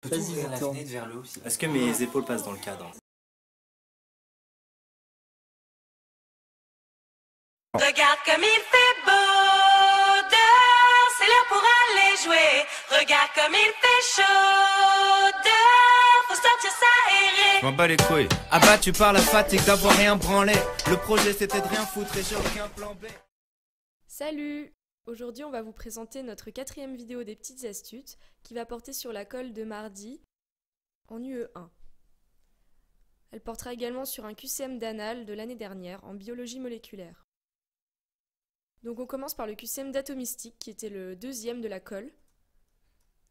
Peux-tu Vas-y, ouvrir la Victor. fenêtre vers le haut s'il te plaît? Est-ce que mes épaules passent dans le cadre? Regarde comme il fait beau dehors, c'est l'heure pour aller jouer. Regarde comme il fait chaud dehors, faut sortir s'aérer. Je m'en bats les couilles. Abattu par la fatigue d'avoir rien branlé. Le projet c'était de rien foutre et j'ai aucun plan B. Salut! Aujourd'hui, on va vous présenter notre 4e vidéo des petites astuces qui va porter sur la colle de mardi en UE1. Elle portera également sur un QCM d'anal de l'année dernière en biologie moléculaire. Donc on commence par le QCM d'atomistique qui était le 2e de la colle.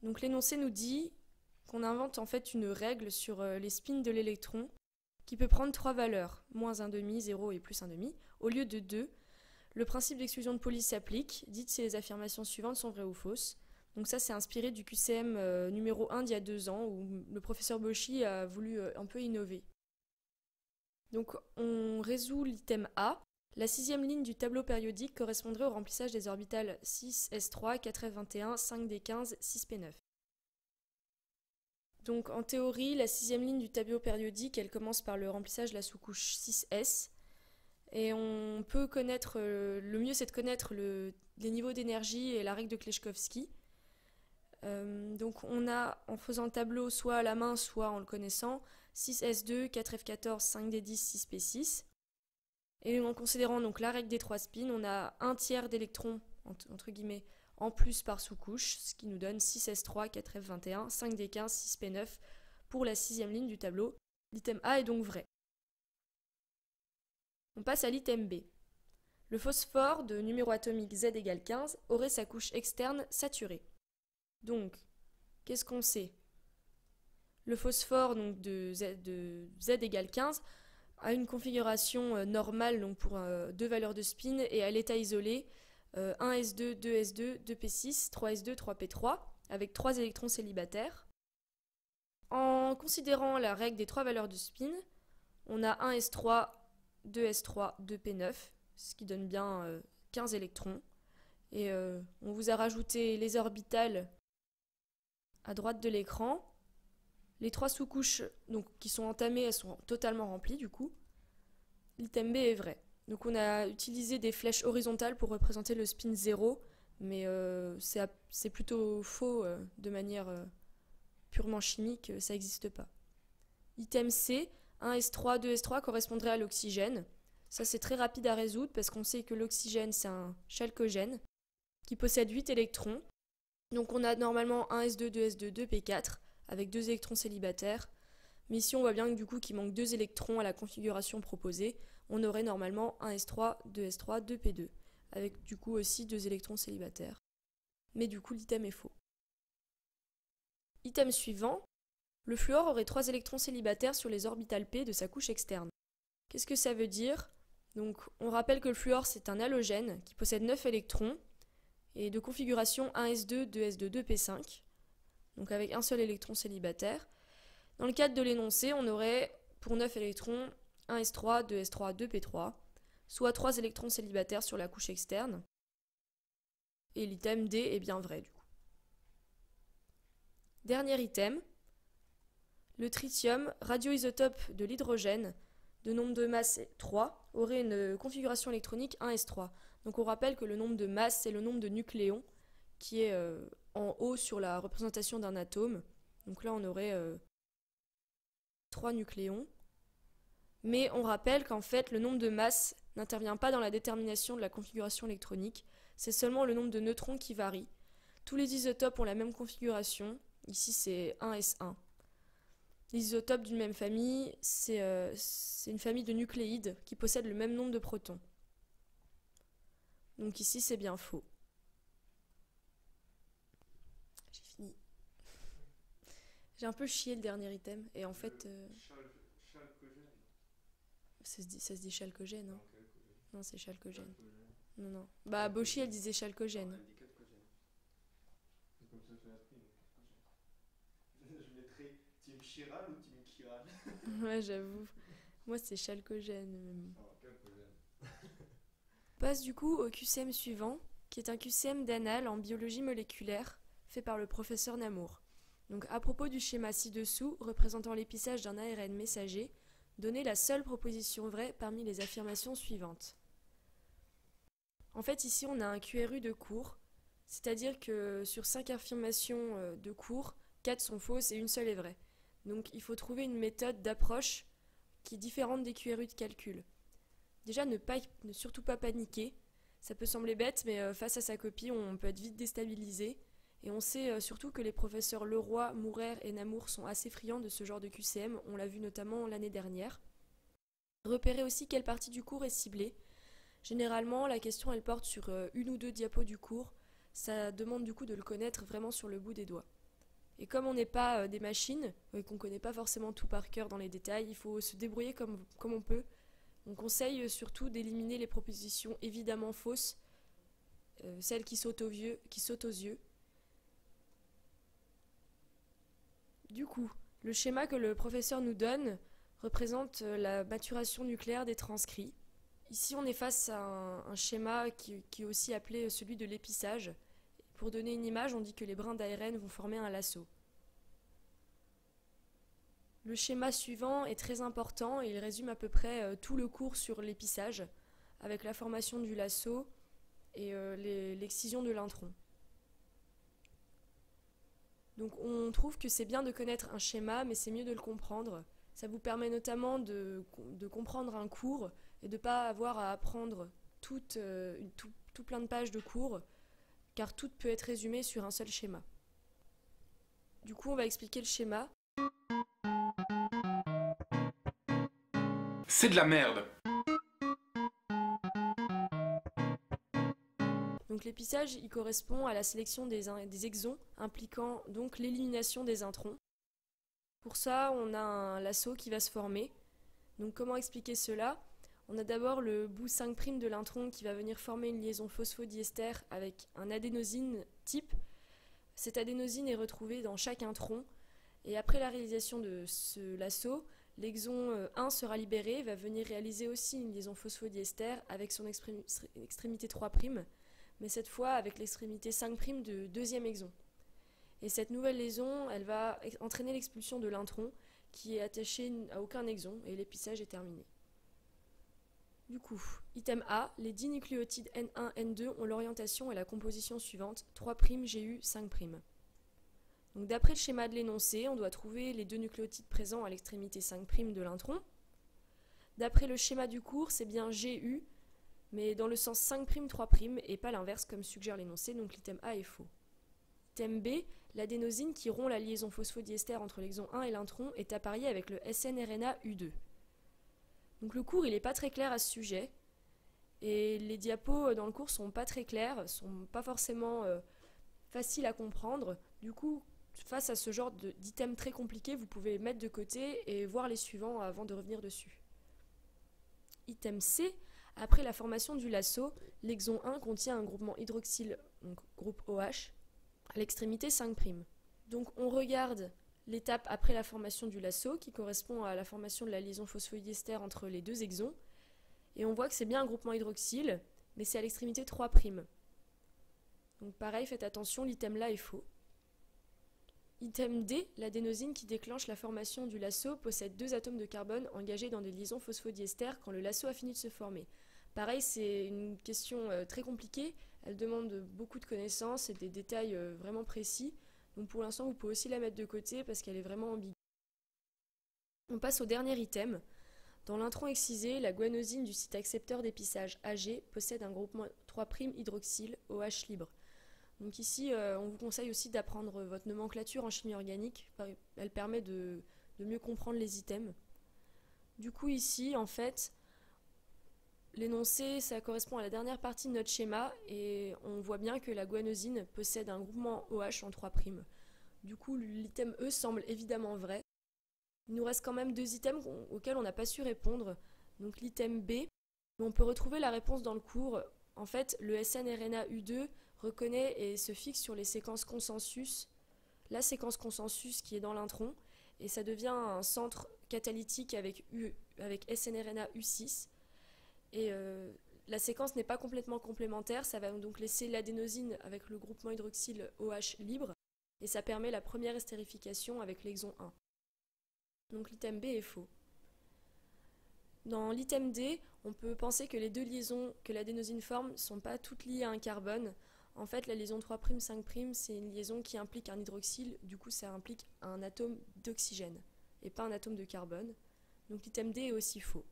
Donc l'énoncé nous dit qu'on invente en fait une règle sur les spins de l'électron qui peut prendre 3 valeurs, -1,5, 0 et +1,5, au lieu de 2. Le principe d'exclusion de Pauli s'applique, dites si les affirmations suivantes sont vraies ou fausses. Donc ça c'est inspiré du QCM numéro 1 d'il y a 2 ans où le professeur Bauchy a voulu un peu innover. Donc on résout l'item A. La 6e ligne du tableau périodique correspondrait au remplissage des orbitales 6s3, 4f21, 5d15, 6p9. Donc en théorie, la 6e ligne du tableau périodique, elle commence par le remplissage de la sous-couche 6s. Et on peut connaître, le mieux c'est de connaître les niveaux d'énergie et la règle de Kleshkovsky. Donc on a, en faisant le tableau soit à la main, soit en le connaissant, 6s2, 4f14, 5d10, 6p6. Et en considérant donc la règle des 3 spins, on a un tiers d'électrons, entre guillemets, en plus par sous-couche, ce qui nous donne 6s3, 4f21, 5d15, 6p9 pour la 6e ligne du tableau. L'item A est donc vrai. On passe à l'item B. Le phosphore de numéro atomique Z égale 15 aurait sa couche externe saturée. Donc, qu'est-ce qu'on sait? Le phosphore donc, de Z égale 15 a une configuration normale donc pour 2 valeurs de spin et à l'état isolé 1s2, 2s2, 2p6, 3s2, 3p3 avec 3 électrons célibataires. En considérant la règle des 3 valeurs de spin, on a 1s3, 2s3, 2p9, ce qui donne bien 15 électrons. Et on vous a rajouté les orbitales à droite de l'écran. Les 3 sous-couches donc, qui sont entamées, elles sont totalement remplies du coup. L'item B est vrai. Donc on a utilisé des flèches horizontales pour représenter le spin 0, mais c'est plutôt faux de manière purement chimique, ça n'existe pas. Item C, 1s3, 2s3 correspondrait à l'oxygène. Ça c'est très rapide à résoudre parce qu'on sait que l'oxygène c'est un chalcogène qui possède 8 électrons. Donc on a normalement 1s2, 2s2, 2p4 avec 2 électrons célibataires. Mais ici on voit bien que du coup qu'il manque 2 électrons à la configuration proposée. On aurait normalement 1s3, 2s3, 2p2 avec du coup aussi 2 électrons célibataires. Mais du coup l'item est faux. Item suivant. Le fluor aurait 3 électrons célibataires sur les orbitales p de sa couche externe. Qu'est-ce que ça veut dire? Donc, on rappelle que le fluor c'est un halogène qui possède 9 électrons et de configuration 1s2, 2s2, 2p5, donc avec un seul électron célibataire. Dans le cadre de l'énoncé, on aurait pour 9 électrons 1s3, 2s3, 2p3, soit 3 électrons célibataires sur la couche externe. Et l'item D est bien vrai du coup. Dernier item. Le tritium, radioisotope de l'hydrogène, de nombre de masse 3, aurait une configuration électronique 1s3. Donc on rappelle que le nombre de masse, c'est le nombre de nucléons qui est en haut sur la représentation d'un atome. Donc là on aurait 3 nucléons. Mais on rappelle qu'en fait le nombre de masse n'intervient pas dans la détermination de la configuration électronique. C'est seulement le nombre de neutrons qui varie. Tous les isotopes ont la même configuration. Ici c'est 1s1. Les isotopes d'une même famille, c'est une famille de nucléides qui possèdent le même nombre de protons. Donc ici, c'est bien faux. J'ai fini. J'ai un peu chié le dernier item, et en fait... Ça se dit chalcogène, hein. Non, c'est chalcogène. Non, non. Bah, Bauchy, elle disait chalcogène. Team Chiral ou Team Kiral? Ouais, j'avoue. Moi, c'est chalcogène. On passe du coup au QCM suivant, qui est un QCM d'anal en biologie moléculaire, fait par le professeur Namour. Donc à propos du schéma ci-dessous, représentant l'épissage d'un ARN messager, donnez la seule proposition vraie parmi les affirmations suivantes. En fait, ici, on a un QRU de court, c'est-à-dire que sur 5 affirmations de court, 4 sont fausses et une seule est vraie. Donc il faut trouver une méthode d'approche qui est différente des QRU de calcul. Déjà, ne surtout pas paniquer. Ça peut sembler bête, mais face à sa copie, on peut être vite déstabilisé. Et on sait surtout que les professeurs Leroy, Mourer et Namour sont assez friands de ce genre de QCM, on l'a vu notamment l'année dernière. Repérez aussi quelle partie du cours est ciblée. Généralement, la question elle porte sur une ou deux diapos du cours. Ça demande du coup de le connaître vraiment sur le bout des doigts. Et comme on n'est pas des machines, et qu'on ne connaît pas forcément tout par cœur dans les détails, il faut se débrouiller comme on peut. On conseille surtout d'éliminer les propositions évidemment fausses, celles qui sautent aux yeux. Du coup, le schéma que le professeur nous donne représente la maturation nucléaire des transcrits. Ici, on est face à un schéma qui est aussi appelé celui de l'épissage. Pour donner une image, on dit que les brins d'ARN vont former un lasso. Le schéma suivant est très important et il résume à peu près tout le cours sur l'épissage, avec la formation du lasso et l'excision de l'intron. Donc on trouve que c'est bien de connaître un schéma, mais c'est mieux de le comprendre. Ça vous permet notamment de comprendre un cours et de ne pas avoir à apprendre tout plein de pages de cours, car tout peut être résumé sur un seul schéma. Du coup, on va expliquer le schéma. C'est de la merde. Donc l'épissage, il correspond à la sélection des exons, impliquant donc l'élimination des introns. Pour ça, on a un lasso qui va se former. Donc comment expliquer cela ? On a d'abord le bout 5' de l'intron qui va venir former une liaison phosphodiester avec un adénosine type. Cette adénosine est retrouvée dans chaque intron. Et après la réalisation de ce lasso, l'exon 1 sera libéré et va venir réaliser aussi une liaison phosphodiester avec son extrémité 3', mais cette fois avec l'extrémité 5' de deuxième exon. Et cette nouvelle liaison, elle va entraîner l'expulsion de l'intron qui est attaché à aucun exon et l'épissage est terminé. Du coup, item A, les dinucléotides N1, N2 ont l'orientation et la composition suivante, 3', GU, 5'. Donc d'après le schéma de l'énoncé, on doit trouver les deux nucléotides présents à l'extrémité 5' de l'intron. D'après le schéma du cours, c'est bien GU, mais dans le sens 5', 3' et pas l'inverse comme suggère l'énoncé, donc l'item A est faux. Item B, l'adénosine qui rompt la liaison phosphodiester entre l'exon 1 et l'intron est appariée avec le SNRNA U2. Donc le cours il n'est pas très clair à ce sujet, et les diapos dans le cours sont pas très clairs, sont pas forcément faciles à comprendre. Du coup, face à ce genre d'item très compliqué, vous pouvez mettre de côté et voir les suivants avant de revenir dessus. Item C, après la formation du lasso, l'exon 1 contient un groupement hydroxyle, donc groupe OH, à l'extrémité 5'. Donc on regarde l'étape après la formation du lasso, qui correspond à la formation de la liaison phosphodiester entre les deux exons, et on voit que c'est bien un groupement hydroxyle, mais c'est à l'extrémité 3'. Donc pareil, faites attention, l'item là est faux. Item D, l'adénosine qui déclenche la formation du lasso possède 2 atomes de carbone engagés dans des liaisons phosphodiester quand le lasso a fini de se former. Pareil, c'est une question très compliquée, elle demande beaucoup de connaissances et des détails vraiment précis. Donc pour l'instant, vous pouvez aussi la mettre de côté parce qu'elle est vraiment ambiguë. On passe au dernier item. Dans l'intron excisé, la guanosine du site accepteur d'épissage AG possède un groupement 3' hydroxyle OH libre. Donc ici, on vous conseille aussi d'apprendre votre nomenclature en chimie organique. Elle permet de mieux comprendre les items. Du coup ici, en fait, l'énoncé, ça correspond à la dernière partie de notre schéma et on voit bien que la guanosine possède un groupement OH en 3'. Du coup, l'item E semble évidemment vrai. Il nous reste quand même 2 items auxquels on n'a pas su répondre. Donc l'item B, on peut retrouver la réponse dans le cours. En fait, le SNRNA U2 reconnaît et se fixe sur les séquences consensus, la séquence consensus qui est dans l'intron, et ça devient un centre catalytique avec SNRNA U6. Et la séquence n'est pas complètement complémentaire, ça va donc laisser l'adénosine avec le groupement hydroxyle OH libre, et ça permet la première estérification avec l'exon 1. Donc l'item B est faux. Dans l'item D, on peut penser que les deux liaisons que l'adénosine forme ne sont pas toutes liées à un carbone. En fait, la liaison 3'5', c'est une liaison qui implique un hydroxyle, du coup ça implique un atome d'oxygène et pas un atome de carbone. Donc l'item D est aussi faux.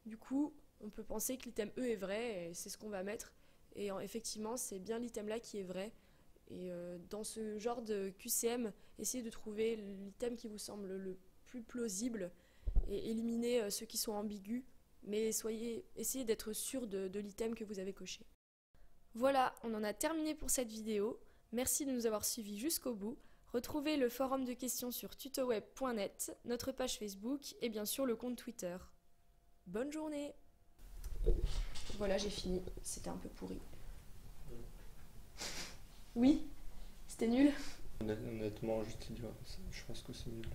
Du coup, on peut penser que l'item E est vrai, et c'est ce qu'on va mettre. Et effectivement, c'est bien l'item là qui est vrai. Et dans ce genre de QCM, essayez de trouver l'item qui vous semble le plus plausible et éliminer ceux qui sont ambigus, mais essayez d'être sûr de l'item que vous avez coché. Voilà, on en a terminé pour cette vidéo. Merci de nous avoir suivis jusqu'au bout. Retrouvez le forum de questions sur tutoweb.net, notre page Facebook et bien sûr le compte Twitter. Bonne journée! Voilà, j'ai fini. C'était un peu pourri. Oui? C'était nul? Honnêtement, je pense que c'est nul.